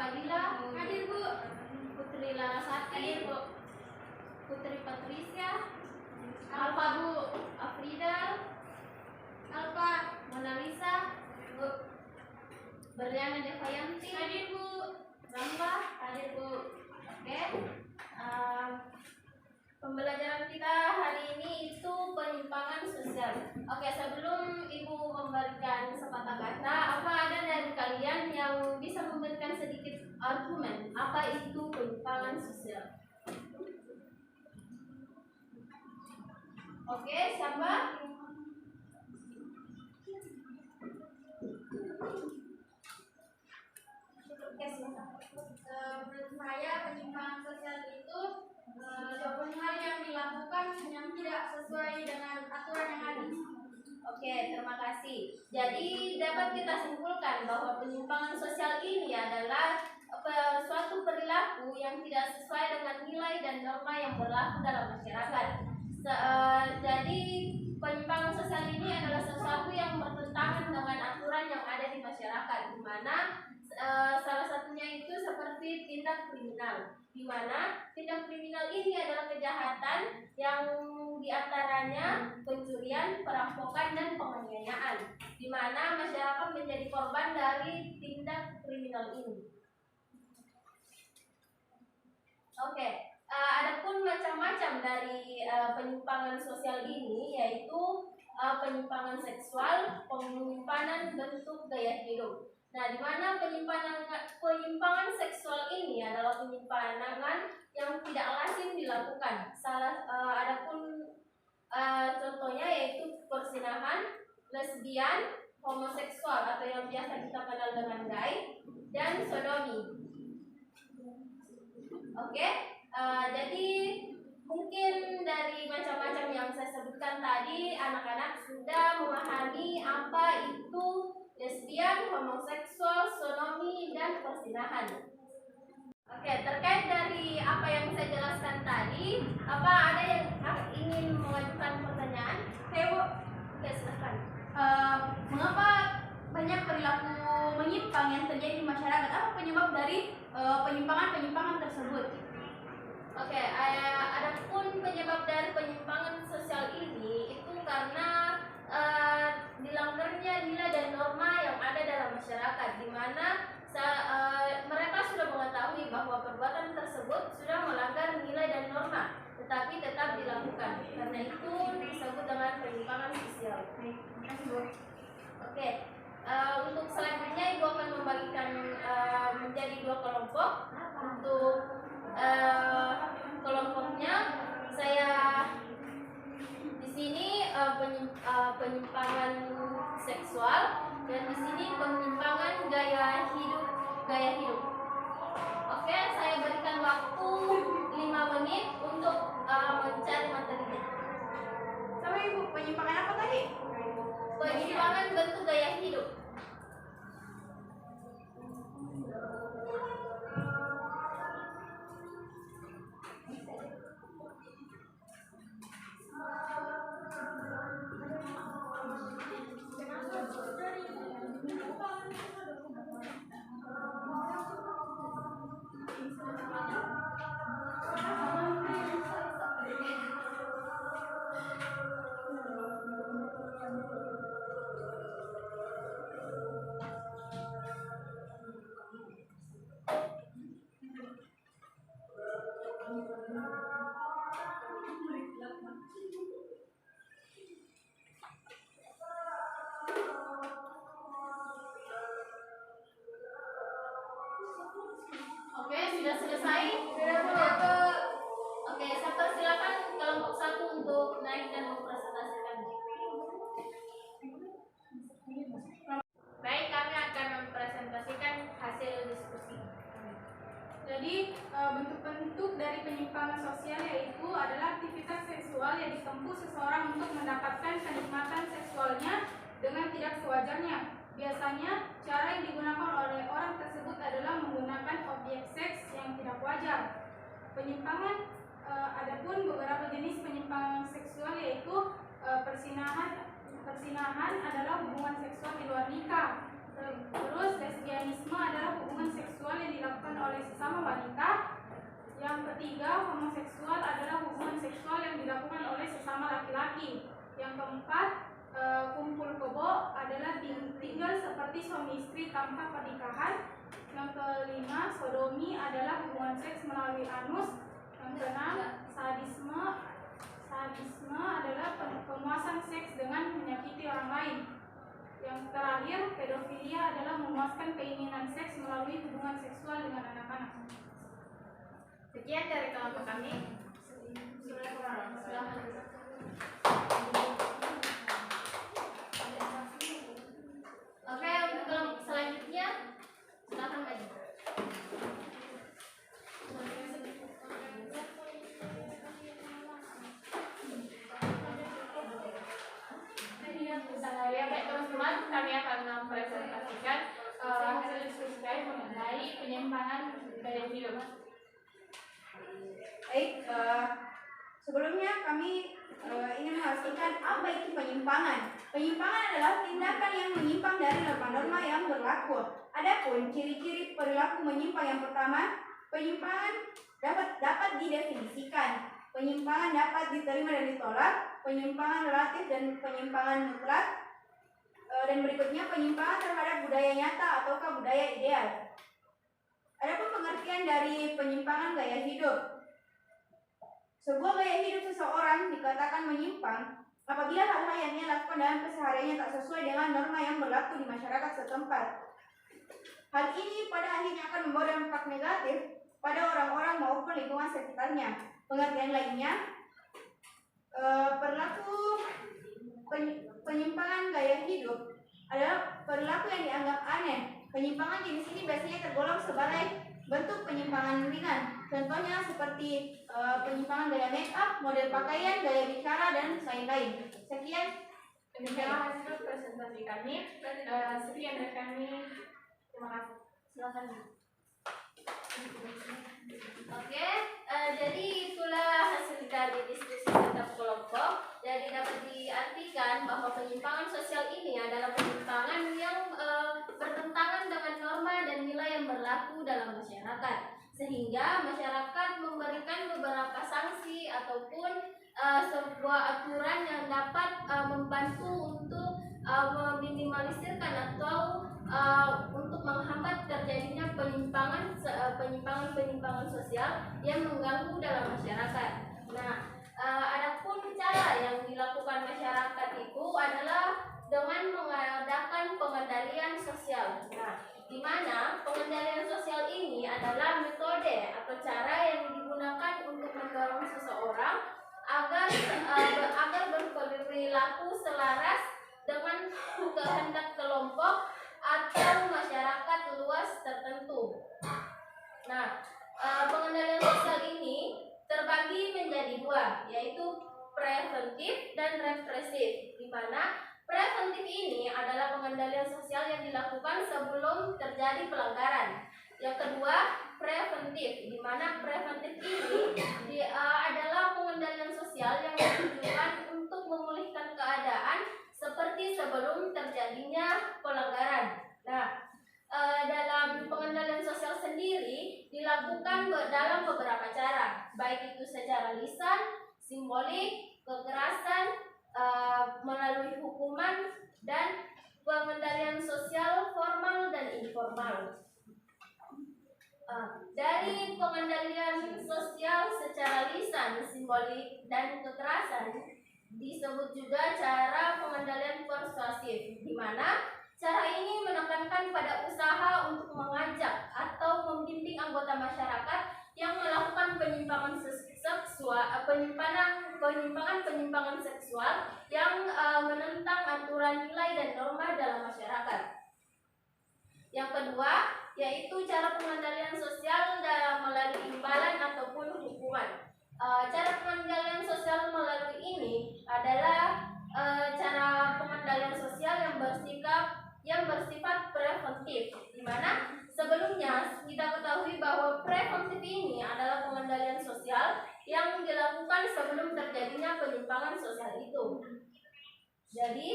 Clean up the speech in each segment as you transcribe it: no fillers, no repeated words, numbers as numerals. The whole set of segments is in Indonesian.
Fadila. Hadir, Bu. Putri Larasati. Hadir, Bu. Putri Patricia. Alfa, Bu. Afrida. Alfa. Mona Lisa. Bu. Berliana Devayanti. Hadir, Bu. Rangga. Hadir, Bu. Oke. Pembelajaran kita hari ini itu penyimpangan sosial. Oke, sebelum Ibu memberikan sepatah kata, apa ada dari kalian yang bisa memberikan sedikit argumen apa itu penyimpangan sosial? Oke, siapa? Oke, silakan. Menurut saya penyimpangan sosial itu suatu hal yang dilakukan yang tidak sesuai dengan aturan yang ada. Oke, terima kasih. Jadi dapat kita simpulkan bahwa penyimpangan sosial ini adalah suatu perilaku yang tidak sesuai dengan nilai dan norma yang berlaku dalam masyarakat. Jadi penyimpangan sosial ini adalah sesuatu yang bertentangan dengan aturan yang ada di masyarakat, di mana salah satunya itu seperti tindak kriminal, di mana tindak kriminal ini adalah kejahatan yang diantaranya pencurian, perampokan, dan penganiayaan, di mana masyarakat menjadi korban dari tindak kriminal ini. Oke, adapun macam-macam dari penyimpangan sosial ini yaitu penyimpangan seksual, penyimpanan bentuk gaya hidup. Nah, di mana penyimpangan seksual ini adalah penyimpangan yang tidak lazim dilakukan. Adapun contohnya yaitu persinahan, lesbian, homoseksual atau yang biasa kita kenal dengan gay, dan sodomi. Oke, jadi mungkin dari macam-macam yang saya sebutkan tadi, anak-anak sudah memahami apa itu lesbian, homoseksual, sodomi, dan persinahan. Oke, terkait dari apa yang saya jelaskan tadi, apa ada yang ingin mengajukan pertanyaan? Oke, Bu. Oke, silakan. Mengapa banyak perilaku menyimpang yang terjadi di masyarakat? Apa penyebab dari penyimpangan-penyimpangan tersebut? Oke, adapun penyebab dari penyimpangan sosial ini itu karena dilanggarnya nilai dan norma yang ada dalam masyarakat, di mana mereka sudah mengetahui bahwa perbuatan tersebut sudah melanggar nilai dan norma, tetapi tetap dilakukan. Karena itu disebut dengan penyimpangan sosial. Oke, untuk selanjutnya Ibu akan membagikan menjadi dua kelompok. Untuk kelompoknya saya di sini penyimpangan seksual, dan di sini penyimpangan gaya hidup. Oke, saya berikan waktu 5 menit untuk mencari materinya. Sama Ibu, penyimpangan apa tadi? Penyimpangan bentuk gaya hidup. Oke, sudah selesai? Oke, saya persilakan kelompok 1 untuk naik dan mempresentasikan. Baik, kami akan mempresentasikan hasil diskusi. Jadi bentuk-bentuk dari penyimpangan sosial yaitu adalah aktivitas seksual yang ditempuh seseorang untuk mendapatkan kenikmatan seksualnya dengan tidak sewajarnya. Biasanya cara yang digunakan oleh orang tersebut adalah menggunakan objek seks yang tidak wajar. Penyimpangan adapun beberapa jenis penyimpangan seksual yaitu persinahan adalah hubungan seksual di luar nikah. Terus lesbianisme adalah hubungan seksual yang dilakukan oleh sesama wanita. Yang ketiga, homoseksual adalah hubungan seksual yang dilakukan oleh sesama laki-laki. Yang keempat, kumpul kebo adalah tinggal seperti suami istri tanpa pernikahan. Yang kelima, sodomi adalah hubungan seks melalui anus. Yang keenam, sadisme adalah pemuasan seks dengan menyakiti orang lain. Yang terakhir, pedofilia adalah memuaskan keinginan seks melalui hubungan seksual dengan anak-anak. Sekian dari kelompok kami. Oke, untuk kelompok selanjutnya silakan maju. Ya, baik teman-teman, kami akan mempresentasikan hasil diskusi kami mengenai penyimpangan gaya hidup. Baik, sebelumnya kami ingin memastikan apa itu penyimpangan. Penyimpangan adalah tindakan yang menyimpang dari norma-norma yang berlaku. Adapun ciri-ciri perilaku menyimpang yang pertama, penyimpangan dapat didefinisikan. Penyimpangan dapat diterima dan ditolak, penyimpangan relatif dan penyimpangan mutlak. Dan berikutnya penyimpangan terhadap budaya nyata ataukah budaya ideal. Adapun pengertian dari penyimpangan gaya hidup. Sebuah gaya hidup seseorang dikatakan menyimpang apabila hal-hal yang ia lakukan dalam kesehariannya tak sesuai dengan norma yang berlaku di masyarakat setempat. Hal ini pada akhirnya akan membawa dampak negatif pada orang-orang maupun lingkungan sekitarnya. Pengertian lainnya, penyimpangan gaya hidup adalah perilaku yang dianggap aneh. Penyimpangan jenis ini biasanya tergolong sebagai bentuk penyimpangan ringan. Contohnya seperti penyimpangan gaya make up, model pakaian, gaya bicara, dan lain-lain. Sekian. Demikianlah hasil presentasi kami. Sekian dari kami. Terima kasih. Silakan. Oke, jadi itulah hasil dari diskusi setiap kelompok. Jadi dapat diartikan bahwa penyimpangan sosial ini adalah penyimpangan yang bertentangan dengan norma dan nilai yang berlaku dalam masyarakat, sehingga masyarakat memberikan beberapa sanksi ataupun sebuah aturan yang dapat membantu untuk meminimalisirkan atau untuk menghambat terjadinya penyimpangan sosial yang mengganggu dalam masyarakat. Nah, adapun cara yang dilakukan masyarakat itu adalah dengan mengadakan pengendalian sosial. Nah, di mana pengendalian sosial ini adalah metode atau cara yang digunakan untuk mendorong seseorang agar berperilaku selaras dengan kehendak kelompok atau masyarakat luas tertentu. Nah, pengendalian sosial ini terbagi menjadi dua, yaitu preventif dan represif, di mana preventif ini adalah pengendalian sosial yang dilakukan sebelum terjadi pelanggaran. Yang kedua, preventif, di mana preventif ini adalah pengendalian sosial yang bertujuan untuk memulihkan keadaan seperti sebelum terjadinya pelanggaran. Nah, dalam pengendalian sosial sendiri dilakukan dalam beberapa cara, baik itu secara lisan, simbolik, kekerasan, melalui hukuman, dan pengendalian sosial formal dan informal. Dari pengendalian sosial secara lisan, simbolik, dan kekerasan disebut juga cara pengendalian persuasif, di mana cara ini menekankan pada usaha untuk mengajak atau membimbing anggota masyarakat yang melakukan penyimpangan seksual yang menentang aturan nilai dan norma dalam masyarakat. Yang kedua, yaitu cara pengendalian sosial melalui imbalan ataupun hukuman. Cara pengendalian sosial melalui ini adalah cara pengendalian sosial yang bersifat preventif, di mana sebelumnya kita ketahui bahwa preventif ini adalah pengendalian sosial yang dilakukan sebelum terjadinya penyimpangan sosial itu. Jadi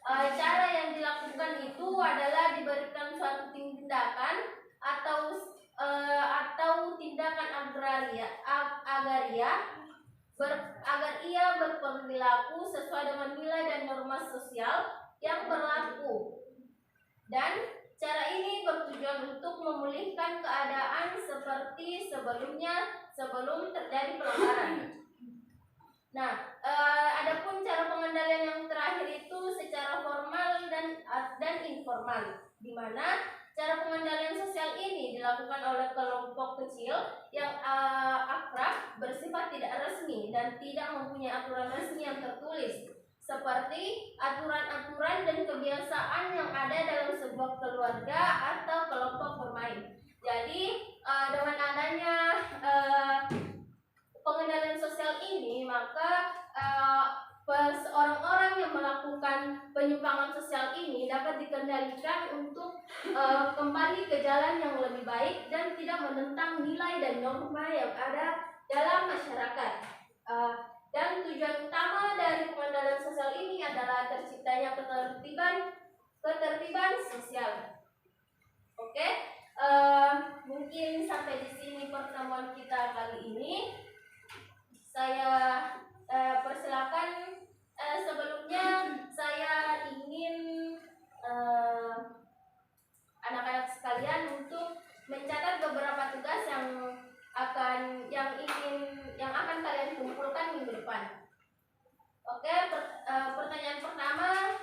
Cara yang dilakukan itu adalah diberikan suatu tindakan atau tindakan agar ia berperilaku sesuai dengan nilai dan norma sosial yang berlaku. Dan cara ini bertujuan untuk memulihkan keadaan seperti sebelumnya sebelum terjadi pelanggaran. Nah, adapun cara pengendalian yang terakhir itu secara formal dan informal, di mana cara pengendalian sosial ini dilakukan oleh kelompok kecil yang akrab, bersifat tidak resmi dan tidak mempunyai aturan resmi yang tertulis, seperti aturan-aturan dan kebiasaan yang ada dalam sebuah keluarga atau kelompok bermain. Jadi dengan adanya pengendalian sosial ini, maka orang-orang yang melakukan penyimpangan sosial ini dapat dikendalikan untuk kembali ke jalan yang lebih baik dan tidak menentang nilai dan norma yang ada dalam masyarakat. Dan tujuan utama dari pengendalian sosial ini adalah terciptanya ketertiban sosial. Oke, mungkin sampai di sini pertemuan kita kali ini. Saya persilakan, sebelumnya saya ingin anak-anak sekalian untuk mencatat beberapa tugas yang akan kalian kumpulkan minggu depan. Oke, pertanyaan pertama,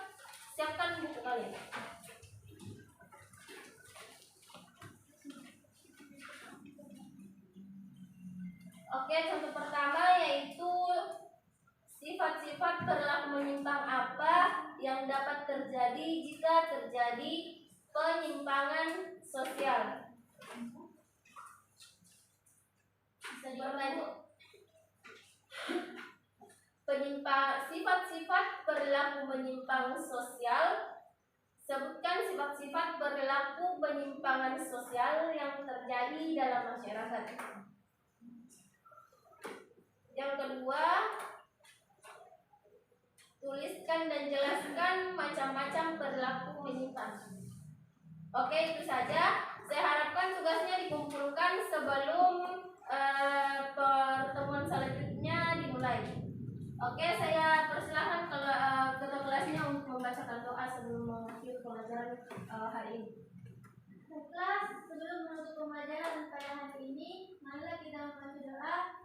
siapkan buku kalian. Oke, contoh pertama yaitu sifat-sifat perilaku menyimpang apa yang dapat terjadi jika terjadi penyimpangan sosial. Sifat-sifat perilaku menyimpang sosial. Sebutkan sifat-sifat perilaku penyimpangan sosial yang terjadi dalam masyarakat. Yang kedua, tuliskan dan jelaskan macam-macam perilaku menyimpang. Oke, itu saja. Saya harapkan tugasnya dikumpulkan sebelum pertemuan selanjutnya dimulai. Oke, saya persilahkan ketua kelasnya untuk membacakan doa sebelum mengakhiri pelajaran hari ini. Kelas, sebelum menutup pembelajaran pada hari ini, marilah kita membaca doa.